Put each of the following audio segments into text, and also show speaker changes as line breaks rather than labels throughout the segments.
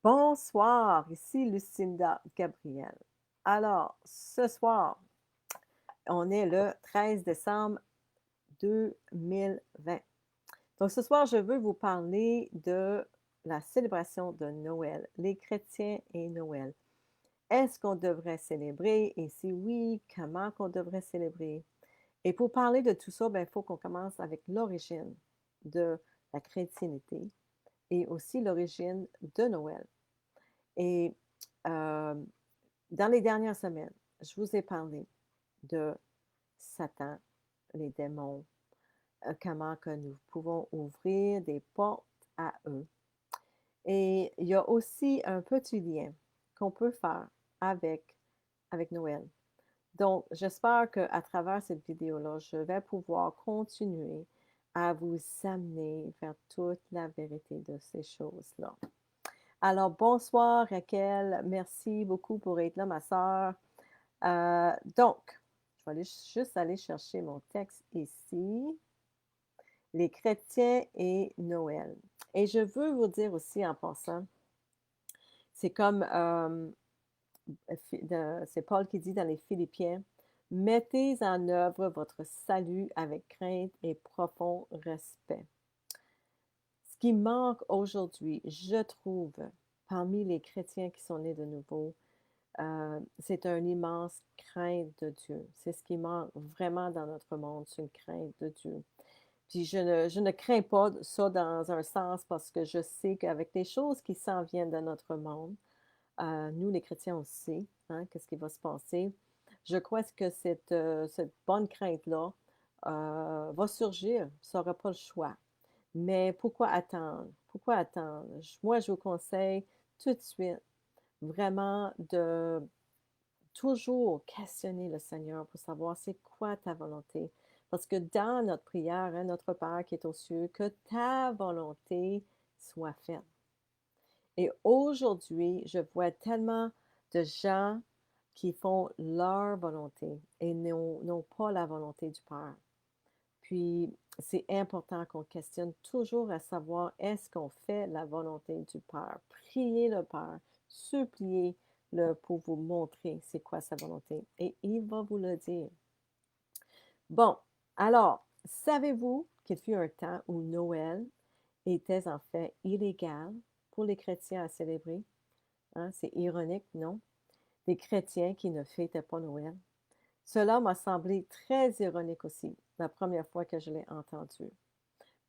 Bonsoir, ici Lucinda Gabriel. Alors, ce soir, on est le 13 décembre 2020. Donc, ce soir, je veux vous parler de la célébration de Noël, les chrétiens et Noël. Est-ce qu'on devrait célébrer? Et si oui, comment qu'on devrait célébrer? Et pour parler de tout ça, ben, il faut qu'on commence avec l'origine de la chrétienté et aussi l'origine de Noël. Et euh, dans les dernières semaines, je vous ai parlé de Satan, les démons, comment que nous pouvons ouvrir des portes à eux. Et il y a aussi un petit lien qu'on peut faire avec Noël. Donc, j'espère qu'à travers cette vidéo-là, je vais pouvoir continuer à vous amener vers toute la vérité de ces choses-là. Alors, bonsoir Raquel, merci beaucoup pour être là, ma sœur. Donc, je vais juste aller chercher mon texte ici. Les chrétiens et Noël. Et je veux vous dire aussi en passant, c'est comme, c'est Paul qui dit dans les Philippiens, mettez en œuvre votre salut avec crainte et profond respect. Ce qui manque aujourd'hui, je trouve, parmi les chrétiens qui sont nés de nouveau, c'est une immense crainte de Dieu. C'est ce qui manque vraiment dans notre monde, c'est une crainte de Dieu. Puis je ne crains pas ça dans un sens parce que je sais qu'avec les choses qui s'en viennent dans notre monde, nous les chrétiens aussi, hein, qu'est-ce qui va se passer? Je crois que cette bonne crainte-là va surgir, ça n'aura pas le choix. Mais pourquoi attendre? Pourquoi attendre? Moi, je vous conseille tout de suite vraiment de toujours questionner le Seigneur pour savoir c'est quoi ta volonté. Parce que dans notre prière, hein, notre Père qui est aux cieux, que ta volonté soit faite. Et aujourd'hui, je vois tellement de gens qui font leur volonté et n'ont pas la volonté du Père. Puis, c'est important qu'on questionne toujours à savoir est-ce qu'on fait la volonté du Père. Priez le Père, suppliez-le pour vous montrer c'est quoi sa volonté. Et il va vous le dire. Bon, alors, savez-vous qu'il fut un temps où Noël était en fait illégal pour les chrétiens à célébrer? Hein, c'est ironique, non? Des chrétiens qui ne fêtaient pas Noël. Cela m'a semblé très ironique aussi, la première fois que je l'ai entendu.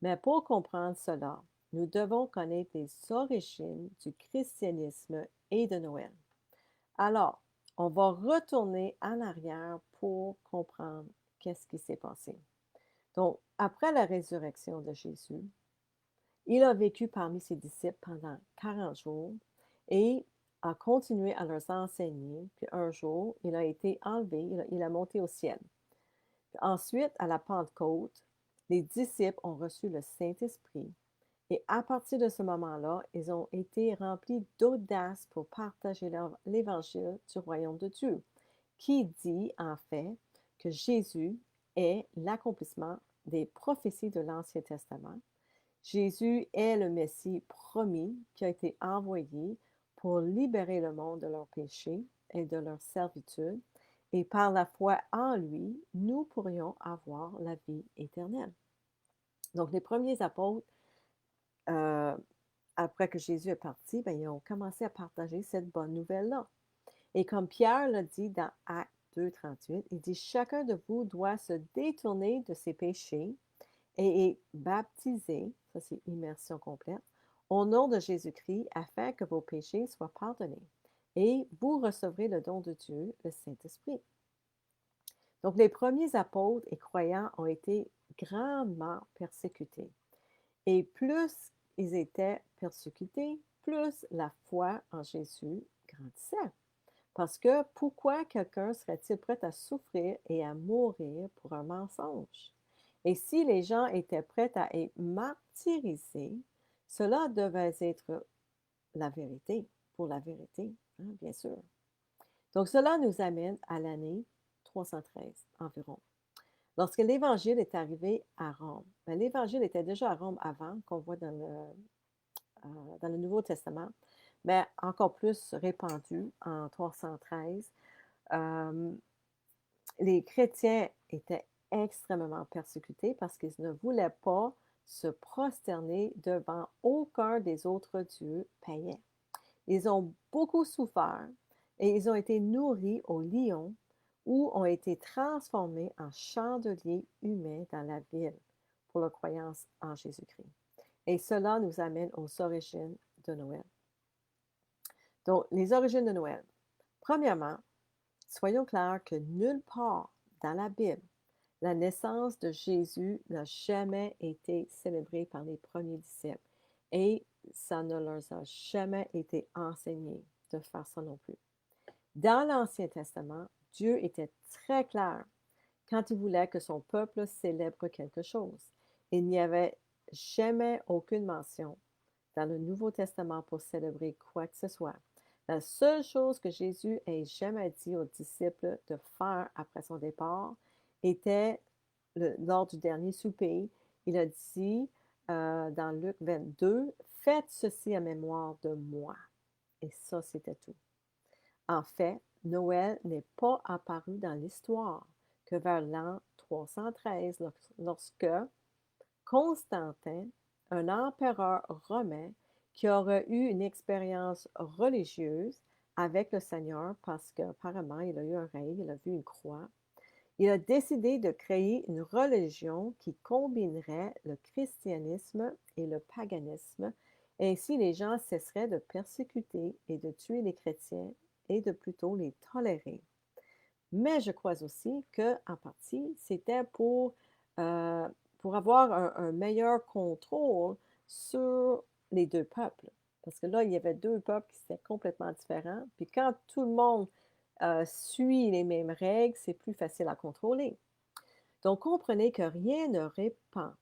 Mais pour comprendre cela, nous devons connaître les origines du christianisme et de Noël. Alors, on va retourner en arrière pour comprendre qu'est-ce qui s'est passé. Donc, après la résurrection de Jésus, il a vécu parmi ses disciples pendant 40 jours et a continué à leur enseigner. Puis un jour, il a été enlevé, il a monté au ciel. Puis ensuite, à la Pentecôte, les disciples ont reçu le Saint-Esprit. Et à partir de ce moment-là, ils ont été remplis d'audace pour partager l'évangile du royaume de Dieu, qui dit en fait que Jésus est l'accomplissement des prophéties de l'Ancien Testament. Jésus est le Messie promis qui a été envoyé pour libérer le monde de leurs péchés et de leur servitude. Et par la foi en lui, nous pourrions avoir la vie éternelle. Donc, les premiers apôtres, euh, après que Jésus est parti, ben, ils ont commencé à partager cette bonne nouvelle-là. Et comme Pierre l'a dit dans Actes 2,38, il dit, chacun de vous doit se détourner de ses péchés et est baptisé, ça c'est immersion complète, au nom de Jésus-Christ afin que vos péchés soient pardonnés. Et vous recevrez le don de Dieu, le Saint-Esprit. Donc les premiers apôtres et croyants ont été grandement persécutés. Et plus ils étaient persécutés, plus la foi en Jésus grandissait. Parce que pourquoi quelqu'un serait-il prêt à souffrir et à mourir pour un mensonge? Et si les gens étaient prêts à être martyrisés, cela devait être la vérité, pour la vérité, hein, bien sûr. Donc cela nous amène à l'année 313 environ. Lorsque l'Évangile est arrivé à Rome, ben, l'Évangile était déjà à Rome avant, qu'on voit dans le Nouveau Testament, mais encore plus répandu en 313. Euh, les chrétiens étaient extrêmement persécutés parce qu'ils ne voulaient pas se prosterner devant aucun des autres dieux païens. Ils ont beaucoup souffert et ils ont été nourris aux lions ou ont été transformés en chandeliers humains dans la ville pour leur croyance en Jésus-Christ. Et cela nous amène aux origines de Noël. Donc, les origines de Noël. Premièrement, soyons clairs que nulle part dans la Bible, la naissance de Jésus n'a jamais été célébrée par les premiers disciples et ça ne leur a jamais été enseigné de faire ça non plus. Dans l'Ancien Testament, Dieu était très clair quand il voulait que son peuple célèbre quelque chose. Il n'y avait jamais aucune mention dans le Nouveau Testament pour célébrer quoi que ce soit. La seule chose que Jésus ait jamais dit aux disciples de faire après son départ était lors du dernier souper. Il a dit dans Luc 22, faites ceci en mémoire de moi. Et ça, c'était tout. En fait, Noël n'est pas apparu dans l'histoire que vers l'an 313, lorsque Constantin, un empereur romain qui aurait eu une expérience religieuse avec le Seigneur parce qu'apparemment il a eu un rêve, il a vu une croix, il a décidé de créer une religion qui combinerait le christianisme et le paganisme. Ainsi, les gens cesseraient de persécuter et de tuer les chrétiens et de plutôt les tolérer. Mais je crois aussi qu'en partie, c'était pour avoir un meilleur contrôle sur les deux peuples. Parce que là, il y avait deux peuples qui étaient complètement différents. Puis quand tout le monde suit les mêmes règles, c'est plus facile à contrôler. Donc, comprenez que rien ne répand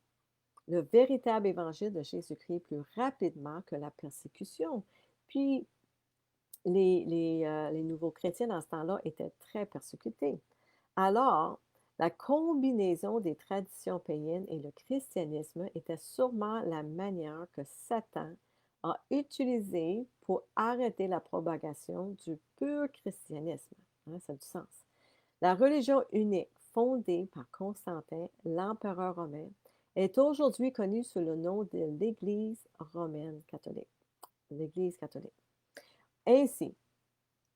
le véritable évangile de Jésus-Christ plus rapidement que la persécution. Puis, les nouveaux chrétiens dans ce temps-là étaient très persécutés. Alors, la combinaison des traditions païennes et le christianisme était sûrement la manière que Satan a utilisée pour arrêter la propagation du pur christianisme. Hein, ça a du sens. La religion unique fondée par Constantin, l'empereur romain, est aujourd'hui connue sous le nom de l'Église romaine catholique. L'Église catholique. Ainsi,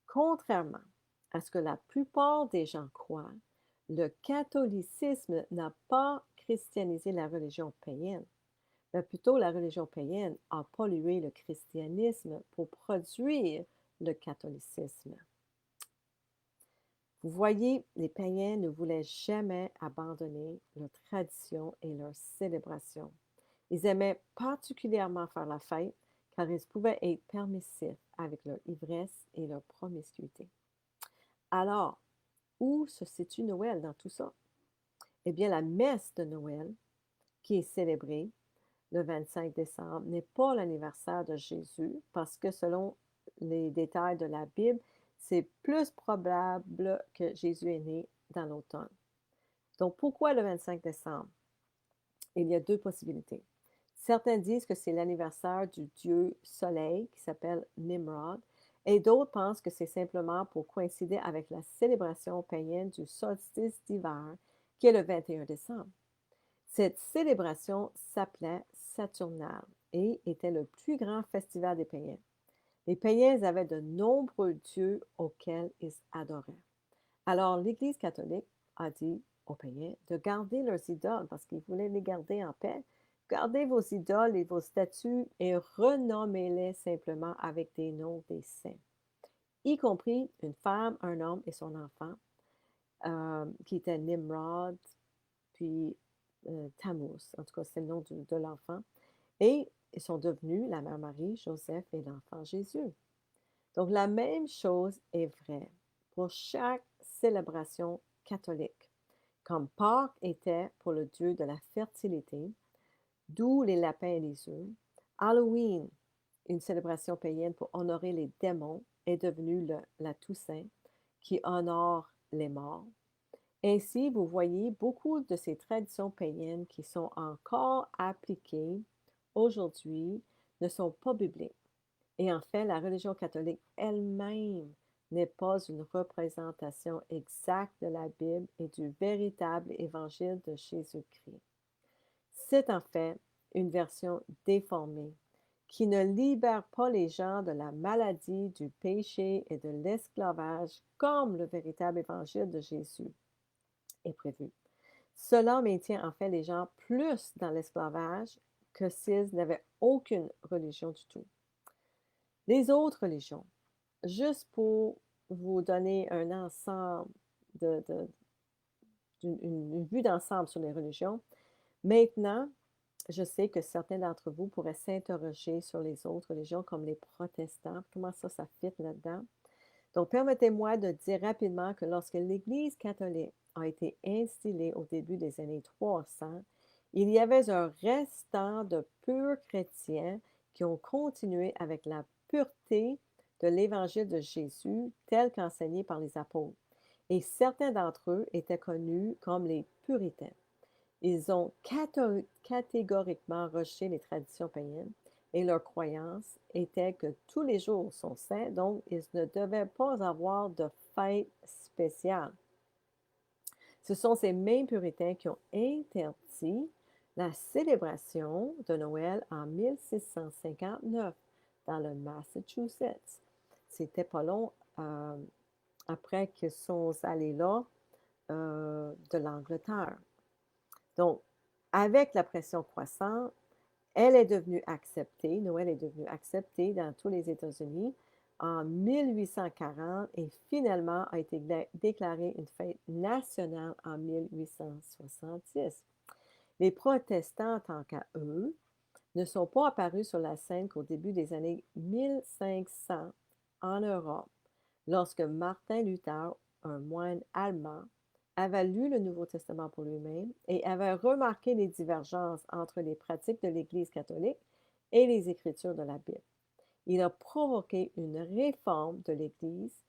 contrairement à ce que la plupart des gens croient, le catholicisme n'a pas christianisé la religion païenne, mais plutôt la religion païenne a pollué le christianisme pour produire le catholicisme. Vous voyez, les païens ne voulaient jamais abandonner leurs traditions et leurs célébrations. Ils aimaient particulièrement faire la fête car ils pouvaient être permissifs avec leur ivresse et leur promiscuité. Alors, où se situe Noël dans tout ça? Eh bien, la messe de Noël, qui est célébrée le 25 décembre, n'est pas l'anniversaire de Jésus parce que selon les détails de la Bible, c'est plus probable que Jésus est né dans l'automne. Donc, pourquoi le 25 décembre? Il y a deux possibilités. Certains disent que c'est l'anniversaire du dieu soleil qui s'appelle Nimrod, et d'autres pensent que c'est simplement pour coïncider avec la célébration païenne du solstice d'hiver, qui est le 21 décembre. Cette célébration s'appelait Saturnale et était le plus grand festival des païens. Les païens avaient de nombreux dieux auxquels ils adoraient. Alors, l'Église catholique a dit aux païens de garder leurs idoles parce qu'ils voulaient les garder en paix. Gardez vos idoles et vos statues et renommez-les simplement avec des noms des saints, y compris une femme, un homme et son enfant, qui était Nimrod, puis Tammuz. En tout cas, c'est le nom de l'enfant. Et ils sont devenus la mère Marie, Joseph et l'enfant Jésus. Donc, la même chose est vraie pour chaque célébration catholique. Comme Pâques était pour le dieu de la fertilité, d'où les lapins et les œufs, Halloween, une célébration païenne pour honorer les démons, est devenue la Toussaint, qui honore les morts. Ainsi, vous voyez, beaucoup de ces traditions païennes qui sont encore appliquées aujourd'hui ne sont pas bibliques. Et en fait, la religion catholique elle-même n'est pas une représentation exacte de la Bible et du véritable évangile de Jésus-Christ. C'est en fait une version déformée qui ne libère pas les gens de la maladie, du péché et de l'esclavage comme le véritable évangile de Jésus est prévu. Cela maintient en fait les gens plus dans l'esclavage que s'ils n'avaient aucune religion du tout. Les autres religions, juste pour vous donner un ensemble une vue d'ensemble sur les religions, maintenant, je sais que certains d'entre vous pourraient s'interroger sur les autres religions comme les protestants. Comment ça fit là-dedans? Donc, permettez-moi de dire rapidement que lorsque l'Église catholique a été instillée au début des années 300, il y avait un restant de purs chrétiens qui ont continué avec la pureté de l'Évangile de Jésus tel qu'enseigné par les apôtres. Et certains d'entre eux étaient connus comme les puritains. Ils ont catégoriquement rejeté les traditions païennes et leur croyance était que tous les jours sont saints, donc ils ne devaient pas avoir de fête spéciale. Ce sont ces mêmes puritains qui ont interdit la célébration de Noël en 1659 dans le Massachusetts. C'était pas long après qu'ils sont allés là de l'Angleterre. Donc, avec la pression croissante, elle est devenue acceptée, Noël est devenu accepté dans tous les États-Unis en 1840 et finalement a été déclarée une fête nationale en 1870. Les protestants, tant qu'à eux, ne sont pas apparus sur la scène qu'au début des années 1500 en Europe, lorsque Martin Luther, un moine allemand, avait lu le Nouveau Testament pour lui-même et avait remarqué les divergences entre les pratiques de l'Église catholique et les Écritures de la Bible. Il a provoqué une réforme de l'Église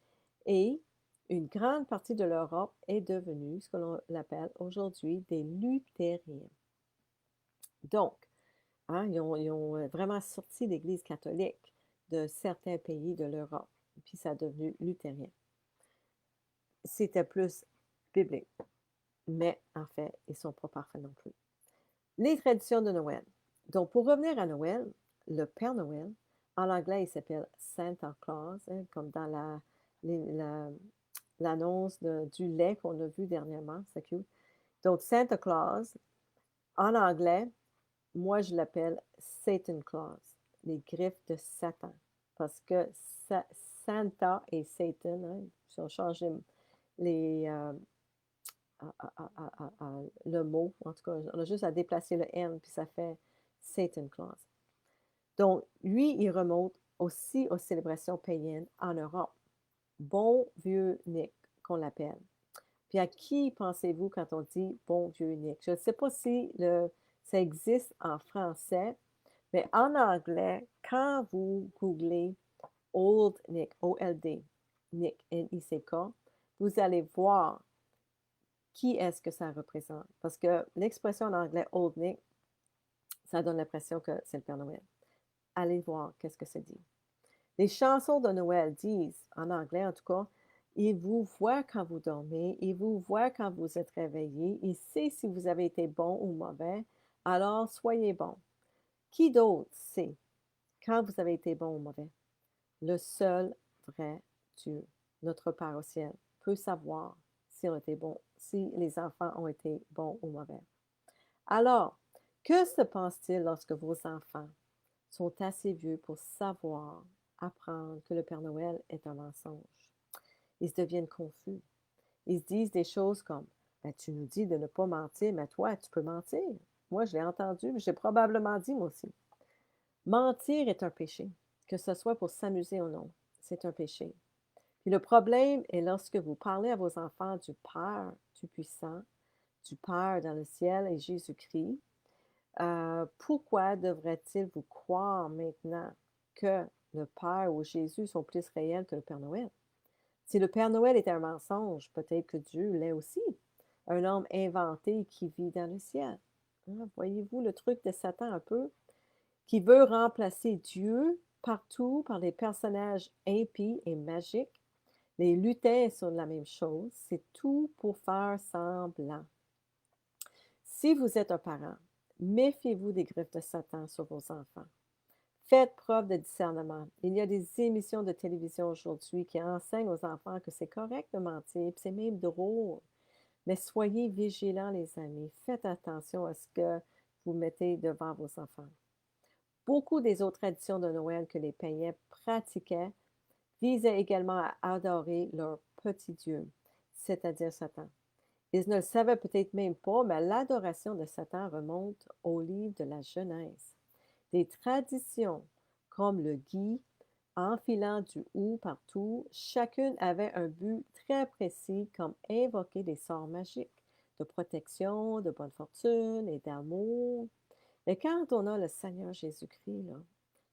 et une grande partie de l'Europe est devenue ce que l'on appelle aujourd'hui des luthériens. Donc, ils ont vraiment sorti l'Église catholique de certains pays de l'Europe, puis ça a devenu luthérien. C'était plus biblique. Mais en fait, ils ne sont pas parfaits non plus. Les traditions de Noël. Donc, pour revenir à Noël, le Père Noël, en anglais, il s'appelle Santa Claus, comme dans l'annonce du lait qu'on a vu dernièrement. C'est cute. Donc, Santa Claus, en anglais, moi, je l'appelle Satan Claus, les griffes de Satan. Parce que Santa et Satan, si on change les le mot, en tout cas, on a juste à déplacer le N, puis ça fait Satan Claus. Donc, lui, il remonte aussi aux célébrations païennes en Europe. Bon vieux Nick, qu'on l'appelle. Puis à qui pensez-vous quand on dit bon vieux Nick? Je ne sais pas si ça existe en français, mais en anglais, quand vous googlez Old Nick, O-L-D, Nick, N-I-C-K, vous allez voir qui est-ce que ça représente. Parce que l'expression en anglais Old Nick, ça donne l'impression que c'est le Père Noël. Allez voir qu'est-ce que ça dit. Les chansons de Noël disent, en anglais en tout cas, il vous voit quand vous dormez, il vous voit quand vous êtes réveillé, il sait si vous avez été bon ou mauvais, alors soyez bon. Qui d'autre sait quand vous avez été bon ou mauvais? Le seul vrai Dieu, notre Père au ciel, peut savoir si les enfants ont été bons ou mauvais. Alors, que se passe-t-il lorsque vos enfants sont assez vieux pour savoir, apprendre que le Père Noël est un mensonge? Ils se deviennent confus. Ils se disent des choses comme ben, tu nous dis de ne pas mentir, mais toi, tu peux mentir. Moi, je l'ai entendu, mais j'ai probablement dit moi aussi. Mentir est un péché, que ce soit pour s'amuser ou non. C'est un péché. Puis le problème est lorsque vous parlez à vos enfants du Père Tout-Puissant, du Père dans le ciel et Jésus-Christ, pourquoi devrait-il vous croire maintenant que le Père ou Jésus sont plus réels que le Père Noël? Si le Père Noël est un mensonge, peut-être que Dieu l'est aussi, un homme inventé qui vit dans le ciel. Voyez-vous le truc de Satan un peu, qui veut remplacer Dieu partout par des personnages impies et magiques. Les lutins sur la même chose, c'est tout pour faire semblant. Si vous êtes un parent, méfiez-vous des griffes de Satan sur vos enfants. Faites preuve de discernement. Il y a des émissions de télévision aujourd'hui qui enseignent aux enfants que c'est correct de mentir, puis c'est même drôle. Mais soyez vigilants, les amis. Faites attention à ce que vous mettez devant vos enfants. Beaucoup des autres traditions de Noël que les païens pratiquaient visaient également à adorer leur petit Dieu, c'est-à-dire Satan. Ils ne le savaient peut-être même pas, mais l'adoration de Satan remonte au livre de la Genèse. Des traditions comme le gui, enfilant du hou partout, chacune avait un but très précis comme invoquer des sorts magiques de protection, de bonne fortune et d'amour. Mais quand on a le Seigneur Jésus-Christ, là,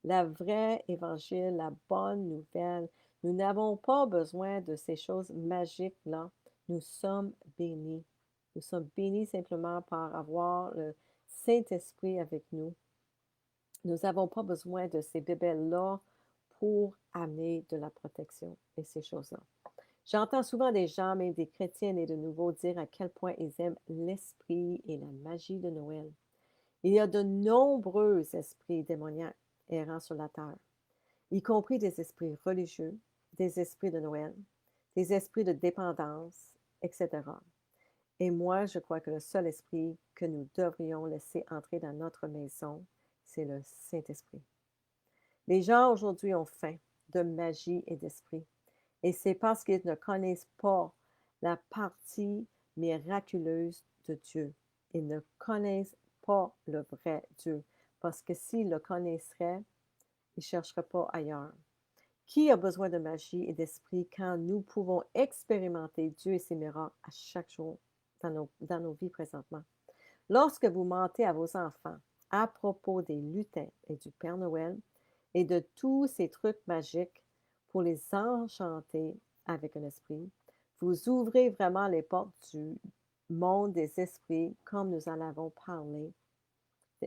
la vraie évangile, la bonne nouvelle, nous n'avons pas besoin de ces choses magiques-là. Nous sommes bénis. Nous sommes bénis simplement par avoir le Saint-Esprit avec nous. Nous n'avons pas besoin de ces bébés-là pour amener de la protection et ces choses-là. J'entends souvent des gens, même des chrétiens et de nouveau, dire à quel point ils aiment l'esprit et la magie de Noël. Il y a de nombreux esprits démoniaques errant sur la terre, y compris des esprits religieux, des esprits de Noël, des esprits de dépendance, etc. Et moi, je crois que le seul esprit que nous devrions laisser entrer dans notre maison, c'est le Saint-Esprit. Les gens aujourd'hui ont faim de magie et d'esprit. Et c'est parce qu'ils ne connaissent pas la partie miraculeuse de Dieu. Ils ne connaissent pas le vrai Dieu. Parce que s'ils le connaisseraient, ils ne chercheraient pas ailleurs. Qui a besoin de magie et d'esprit quand nous pouvons expérimenter Dieu et ses miracles à chaque jour dans nos vies présentement? Lorsque vous mentez à vos enfants à propos des lutins et du Père Noël et de tous ces trucs magiques pour les enchanter avec un esprit, vous ouvrez vraiment les portes du monde des esprits comme nous en avons parlé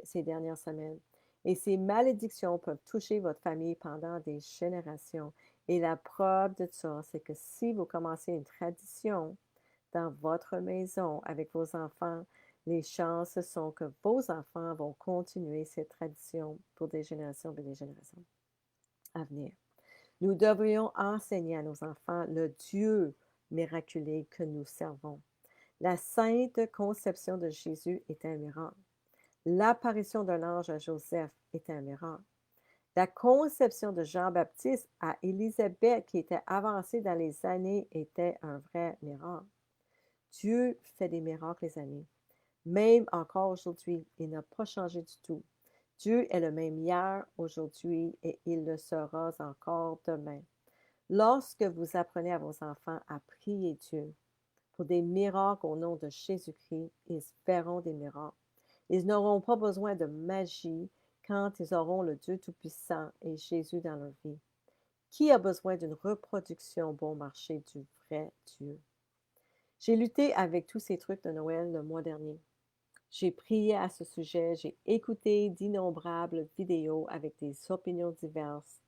ces dernières semaines. Et ces malédictions peuvent toucher votre famille pendant des générations. Et la preuve de ça, c'est que si vous commencez une tradition dans votre maison avec vos enfants, les chances sont que vos enfants vont continuer cette tradition pour des générations et des générations à venir. Nous devrions enseigner à nos enfants le Dieu miraculé que nous servons. La sainte conception de Jésus est un miracle. L'apparition d'un ange à Joseph est un miracle. La conception de Jean-Baptiste à Élisabeth, qui était avancée dans les années, était un vrai miracle. Dieu fait des miracles, les amis. Même encore aujourd'hui, il n'a pas changé du tout. Dieu est le même hier, aujourd'hui, et il le sera encore demain. Lorsque vous apprenez à vos enfants à prier Dieu pour des miracles au nom de Jésus-Christ, ils verront des miracles. Ils n'auront pas besoin de magie quand ils auront le Dieu Tout-Puissant et Jésus dans leur vie. Qui a besoin d'une reproduction bon marché du vrai Dieu? J'ai lutté avec tous ces trucs de Noël le mois dernier. J'ai prié à ce sujet, j'ai écouté d'innombrables vidéos avec des opinions diverses.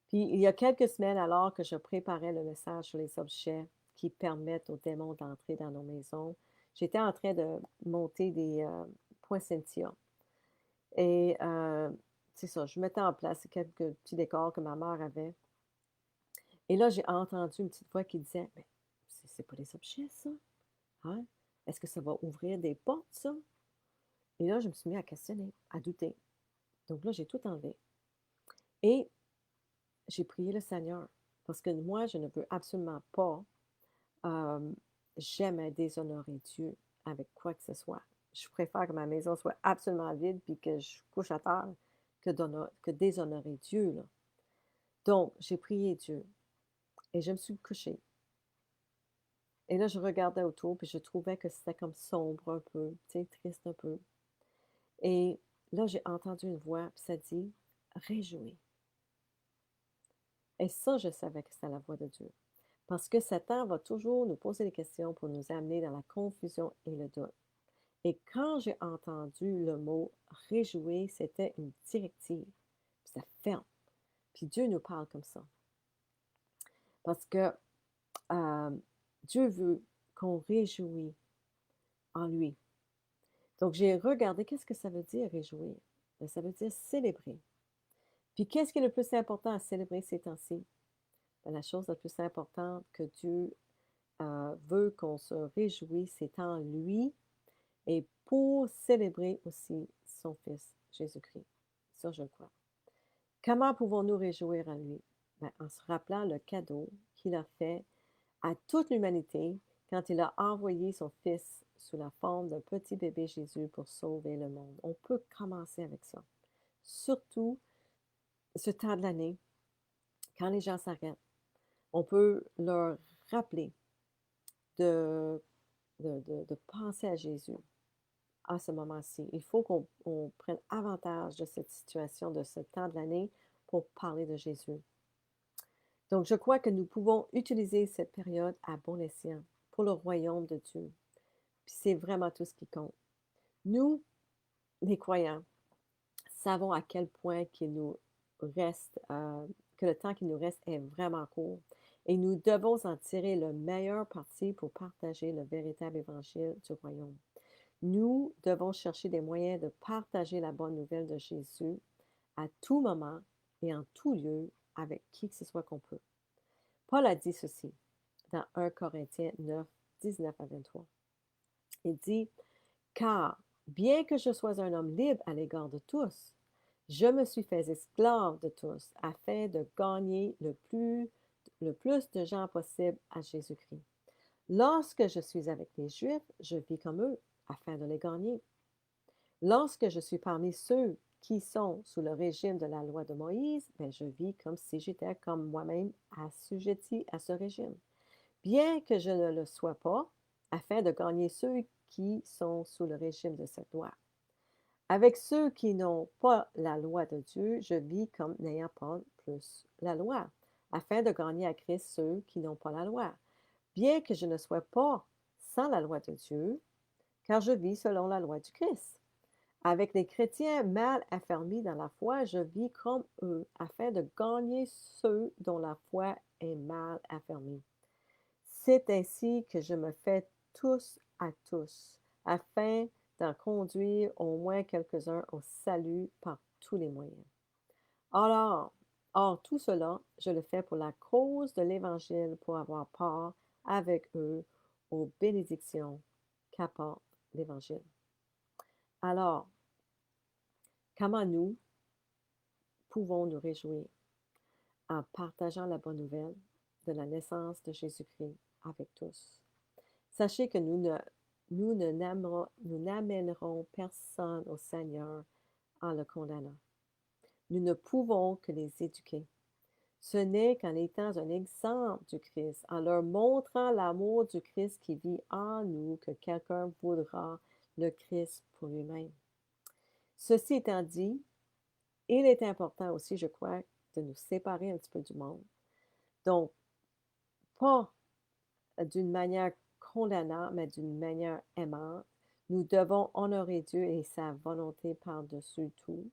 Puis, il y a quelques semaines, alors que je préparais le message sur les objets qui permettent aux démons d'entrer dans nos maisons, j'étais en train de monter des poinsettias. Et c'est ça, je mettais en place quelques petits décors que ma mère avait. Et là, j'ai entendu une petite voix qui disait, mais c'est pas des objets, ça? Hein? Est-ce que ça va ouvrir des portes, ça? Et là, je me suis mis à questionner, à douter. Donc là, j'ai tout enlevé. Et j'ai prié le Seigneur. Parce que moi, je ne veux absolument pas jamais déshonorer Dieu avec quoi que ce soit. Je préfère que ma maison soit absolument vide puis que je couche à terre que déshonorer Dieu, là. Donc, j'ai prié Dieu et je me suis couchée. Et là, je regardais autour puis je trouvais que c'était comme sombre un peu, tu sais, triste un peu. Et là, j'ai entendu une voix puis ça dit réjouis. Et ça, je savais que c'était la voix de Dieu. Parce que Satan va toujours nous poser des questions pour nous amener dans la confusion et le doute. Et quand j'ai entendu le mot réjouir, c'était une directive. Puis c'était ferme. Puis Dieu nous parle comme ça. Parce que Dieu veut qu'on réjouisse en lui. Donc, j'ai regardé qu'est-ce que ça veut dire réjouir. Ben, ça veut dire célébrer. Puis, qu'est-ce qui est le plus important à célébrer ces temps-ci? Ben, la chose la plus importante que Dieu veut qu'on se réjouisse, c'est en lui et pour célébrer aussi son Fils, Jésus-Christ. Ça, je le crois. Comment pouvons-nous réjouir en lui? Ben, en se rappelant le cadeau qu'il a fait à toute l'humanité quand il a envoyé son Fils sous la forme d'un petit bébé Jésus pour sauver le monde. On peut commencer avec ça. Surtout ce temps de l'année, quand les gens s'arrêtent, on peut leur rappeler de, de penser à Jésus à ce moment-ci. Il faut qu'on prenne avantage de cette situation, de ce temps de l'année pour parler de Jésus. Donc, je crois que nous pouvons utiliser cette période à bon escient pour le royaume de Dieu. Puis c'est vraiment tout ce qui compte. Nous, les croyants, savons à quel point qu'il nous reste, que le temps qui nous reste est vraiment court. Et nous devons en tirer le meilleur parti pour partager le véritable évangile du royaume. Nous devons chercher des moyens de partager la bonne nouvelle de Jésus à tout moment et en tout lieu avec qui que ce soit qu'on peut. Paul a dit ceci dans 1 Corinthiens 9, 19 à 23. Il dit, car bien que je sois un homme libre à l'égard de tous, je me suis fait esclave de tous afin de gagner le plus de gens possible à Jésus-Christ. Lorsque je suis avec les Juifs, je vis comme eux afin de les gagner. Lorsque je suis parmi ceux qui sont sous le régime de la loi de Moïse, ben je vis comme si j'étais comme moi-même assujetti à ce régime. Bien que je ne le sois pas, afin de gagner ceux qui sont sous le régime de cette loi. Avec ceux qui n'ont pas la loi de Dieu, je vis comme n'ayant pas plus la loi, afin de gagner à Christ ceux qui n'ont pas la loi. Bien que je ne sois pas sans la loi de Dieu, car je vis selon la loi du Christ. Avec les chrétiens mal affermis dans la foi, je vis comme eux, afin de gagner ceux dont la foi est mal affermie. C'est ainsi que je me fais tous à tous, afin d'en conduire au moins quelques-uns au salut par tous les moyens. Alors, tout cela, je le fais pour la cause de l'Évangile, pour avoir part avec eux aux bénédictions qu'apporte l'Évangile. Alors, comment nous pouvons nous réjouir en partageant la bonne nouvelle de la naissance de Jésus-Christ avec tous? Sachez que nous n'amènerons personne au Seigneur en le condamnant. Nous ne pouvons que les éduquer. Ce n'est qu'en étant un exemple du Christ, en leur montrant l'amour du Christ qui vit en nous, que quelqu'un voudra le Christ pour lui-même. Ceci étant dit, il est important aussi, je crois, de nous séparer un petit peu du monde. Donc, pas d'une manière condamnante, mais d'une manière aimante. Nous devons honorer Dieu et sa volonté par-dessus tout.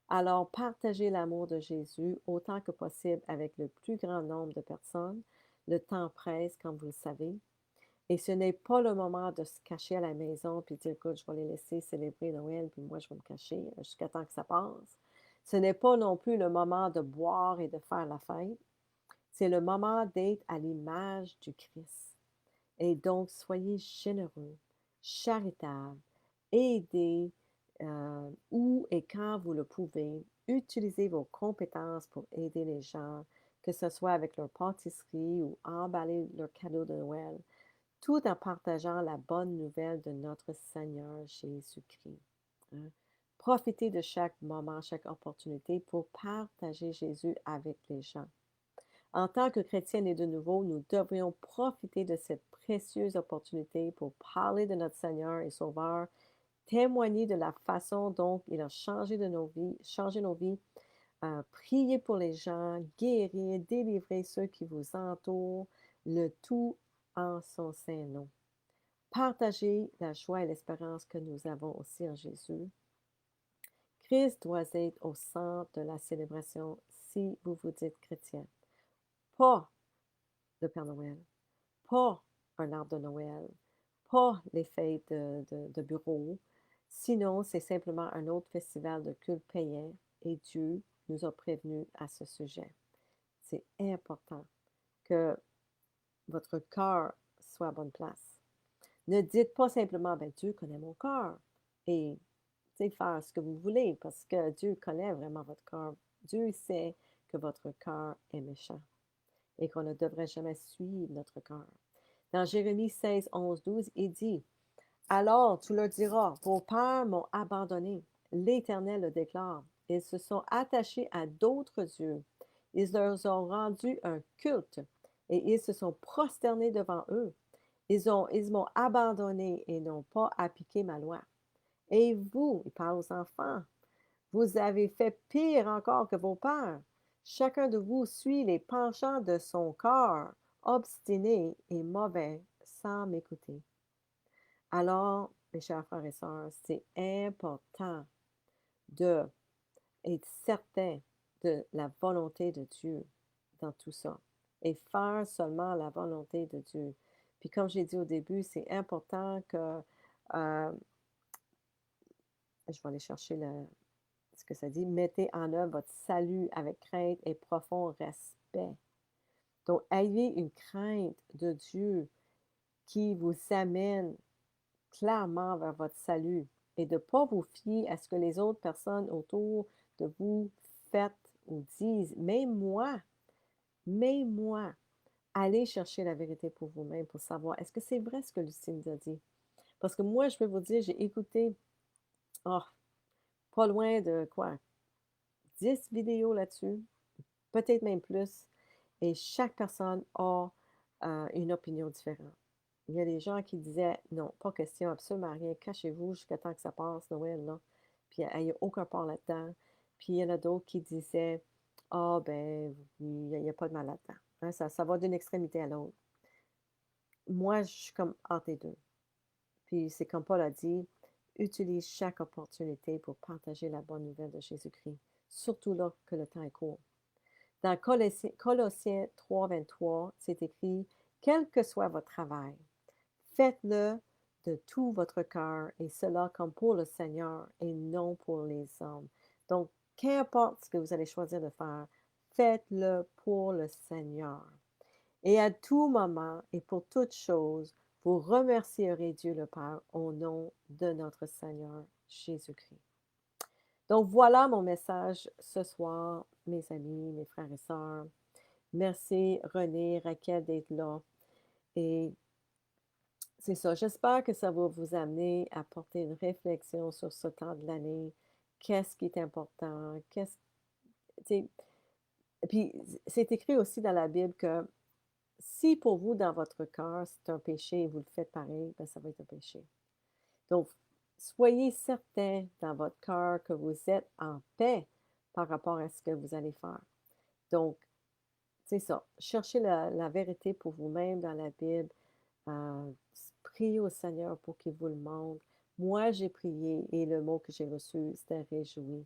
Alors, partagez l'amour de Jésus autant que possible avec le plus grand nombre de personnes. Le temps presse, comme vous le savez. Et ce n'est pas le moment de se cacher à la maison puis dire, écoute, je vais les laisser célébrer Noël, puis moi, je vais me cacher jusqu'à temps que ça passe. Ce n'est pas non plus le moment de boire et de faire la fête. C'est le moment d'être à l'image du Christ. Et donc, soyez généreux, charitables, aidez où et quand vous le pouvez. Utilisez vos compétences pour aider les gens, que ce soit avec leur pâtisserie ou emballer leurs cadeaux de Noël, tout en partageant la bonne nouvelle de notre Seigneur Jésus-Christ. Hein. Profitez de chaque moment, chaque opportunité pour partager Jésus avec les gens. En tant que chrétiens et de nouveau, nous devrions profiter de cette précieuse opportunité pour parler de notre Seigneur et Sauveur, témoigner de la façon dont il a changé nos vies, prier pour les gens, guérir, délivrer ceux qui vous entourent, le tout en son saint nom. Partagez la joie et l'espérance que nous avons aussi en Jésus. Christ doit être au centre de la célébration si vous vous dites chrétien. Pas le Père Noël, pas un arbre de Noël, pas les fêtes de bureau. Sinon, c'est simplement un autre festival de culte païen et Dieu nous a prévenus à ce sujet. C'est important que votre cœur soit à bonne place. Ne dites pas simplement, ben, Dieu connaît mon cœur et faire ce que vous voulez parce que Dieu connaît vraiment votre cœur. Dieu sait que votre cœur est méchant et qu'on ne devrait jamais suivre notre cœur. Dans Jérémie 16, 11, 12, il dit, alors tu leur diras, vos pères m'ont abandonné. L'Éternel le déclare. Ils se sont attachés à d'autres dieux. Ils leur ont rendu un culte et ils se sont prosternés devant eux. Ils m'ont abandonné et n'ont pas appliqué ma loi. Et vous, il parle aux enfants, vous avez fait pire encore que vos pères. Chacun de vous suit les penchants de son corps, obstiné et mauvais, sans m'écouter. Alors, mes chers frères et sœurs, c'est important d'être certain de la volonté de Dieu dans tout ça et faire seulement la volonté de Dieu. Puis comme j'ai dit au début, c'est important que, je vais aller chercher ce que ça dit, mettez en œuvre votre salut avec crainte et profond respect. Donc, ayez une crainte de Dieu qui vous amène clairement vers votre salut et de ne pas vous fier à ce que les autres personnes autour de vous faites ou disent. Même moi, allez chercher la vérité pour vous-même pour savoir est-ce que c'est vrai ce que Lucie nous a dit. Parce que moi, je peux vous dire, j'ai écouté, oh, pas loin de quoi, 10 vidéos là-dessus, peut-être même plus, et chaque personne a une opinion différente. Il y a des gens qui disaient non, pas question, absolument rien, cachez-vous jusqu'à temps que ça passe, Noël, là. Puis il n'y a aucun part là-dedans. Puis il y en a d'autres qui disaient ah, ben, il n'y a pas de mal là-dedans. Hein, ça va d'une extrémité à l'autre. Moi, je suis comme entre les deux. Puis c'est comme Paul a dit utilise chaque opportunité pour partager la bonne nouvelle de Jésus-Christ, surtout là que le temps est court. Dans Colossiens 3, 23, c'est écrit quel que soit votre travail, faites-le de tout votre cœur et cela comme pour le Seigneur et non pour les hommes. Donc, qu'importe ce que vous allez choisir de faire, faites-le pour le Seigneur. Et à tout moment et pour toute chose, vous remercierez Dieu le Père au nom de notre Seigneur Jésus-Christ. Donc, voilà mon message ce soir, mes amis, mes frères et sœurs. Merci René, Raquel d'être là. Et c'est ça, j'espère que ça va vous amener à porter une réflexion sur ce temps de l'année. Qu'est-ce qui est important? Puis c'est écrit aussi dans la Bible que si pour vous, dans votre cœur, c'est un péché et vous le faites pareil, ben ça va être un péché. Donc, soyez certain dans votre cœur que vous êtes en paix par rapport à ce que vous allez faire. Donc, c'est ça. Cherchez la vérité pour vous-même dans la Bible. Priez au Seigneur pour qu'il vous le montre. Moi, j'ai prié et le mot que j'ai reçu, c'était réjoui.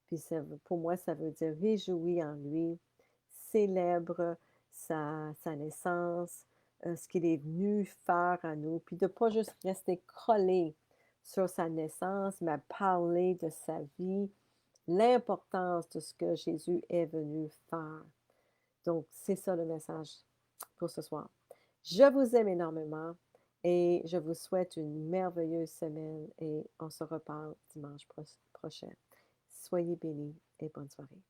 Puis pour moi, ça veut dire réjouis en lui, célèbre sa naissance, ce qu'il est venu faire à nous, puis de ne pas juste rester collé sur sa naissance, mais parler de sa vie, l'importance de ce que Jésus est venu faire. Donc, c'est ça le message pour ce soir. Je vous aime énormément et je vous souhaite une merveilleuse semaine et on se reparle dimanche prochain. Soyez bénis et bonne soirée.